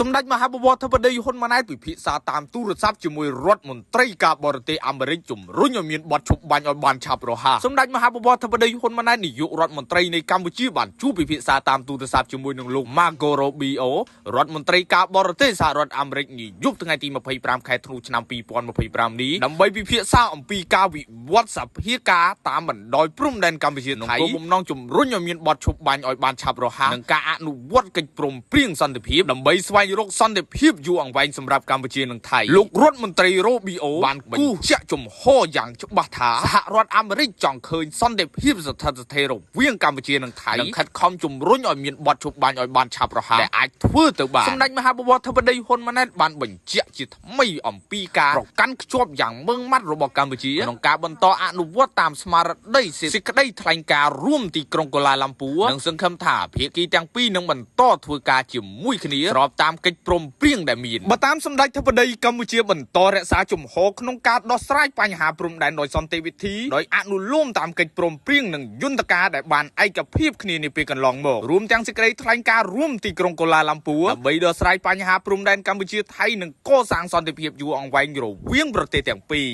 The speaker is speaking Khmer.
សម្ដេចមហាបវរធិបតីហ៊ុនម៉ាណែតពិភាក្សាតាមទូរស័ព្ទជាមួយរដ្ឋមន្ត្រីការបរទេសអាមេរិកជំរុញឲ្យមានបទឈប់បាញ់ឲ្យបានឆាប់រហ័សសម្ដេចមហាបវរធិបតីហ៊ុនម៉ាណែតនាយករដ្ឋមន្ត្រីនៃកម្ពុជាបានជួបពិភាក្សាតាមទូរស័ព្ទជាមួយនឹងលោក Marco Rubio រដ្ឋមន្ត្រីការបរទេសសហរដ្ឋអាមេរិកនាយប់ថ្ងៃទី25ខែធ្នូឆ្នាំ2025នេះដើម្បីពិភាក្សាអំពីការវិវត្តសភាការតាមបណ្ដោយព្រំដែនកម្ពុជាថៃបំណងជំរុញឲ្យមានបទឈប់បាញ់ឲ្យបានឆាប់រហ័សនិងការអនុវត្តកិច្ចព្រមព្រៀងសន្តិភាពដើម្បីស្វែងរកសន្តិភាពយូរអង្វែងសម្រាប់កម្ពុជានិងថៃលោករដ្ឋមន្ត្រី Rubio បានបញ្ជាក់ចំហយ៉ាងច្បាស់ថាសហរដ្ឋអាមេរិកចង់ឃើញសន្តិភាពស្ថិតស្ថេររវាងកម្ពុជានិងថៃនិងខិតខំជំរុញឲ្យមានបទឈប់បាញ់ឲ្យបានឆាប់រហ័សដែលអាចធ្វើទៅបានសម្ដេចមហាបវរធិបតីហ៊ុនម៉ាណែតបានបញ្ជាក់ជាថ្មីអំពីការប្រកាន់ខ្ជាប់យ៉ាងម៉ឺងម៉ាត់របស់កម្ពុជាក្នុងការបន្តអនុវត្តតាមស្មារតីសេចក្តីថ្លែងការណ៍រួមទីក្រុងកូឡាឡាំពួរនិងសង្ឃឹមថាភាគីទាំងពីរនឹងបន្តធ្វើការជាមួយគ្នាស្របតាមកិច្ចព្រមព្រៀងដែលមានបើតាមសម្ដេចធិបតីកម្ពុជាបន្តរក្សាជំហរក្នុងការដោះស្រាយបញ្ហាព្រំដែនដោយសន្តិវិធីដោយអនុលោមតាមកិច្ចព្រមព្រៀងនិងយន្តការដែលបានឯកភាពគ្នានាពេលកន្លងមករួមទាំងសេចក្តីថ្លែងការណ៍រួមទីក្រុងកូឡាឡាំពួរដើម្បីដោះស្រាយបញ្ហាព្រំដែនកម្ពុជាថៃនិងកសាងសន្តិភាពយូរអង្វែងរវាងប្រទេសទាំងពីរ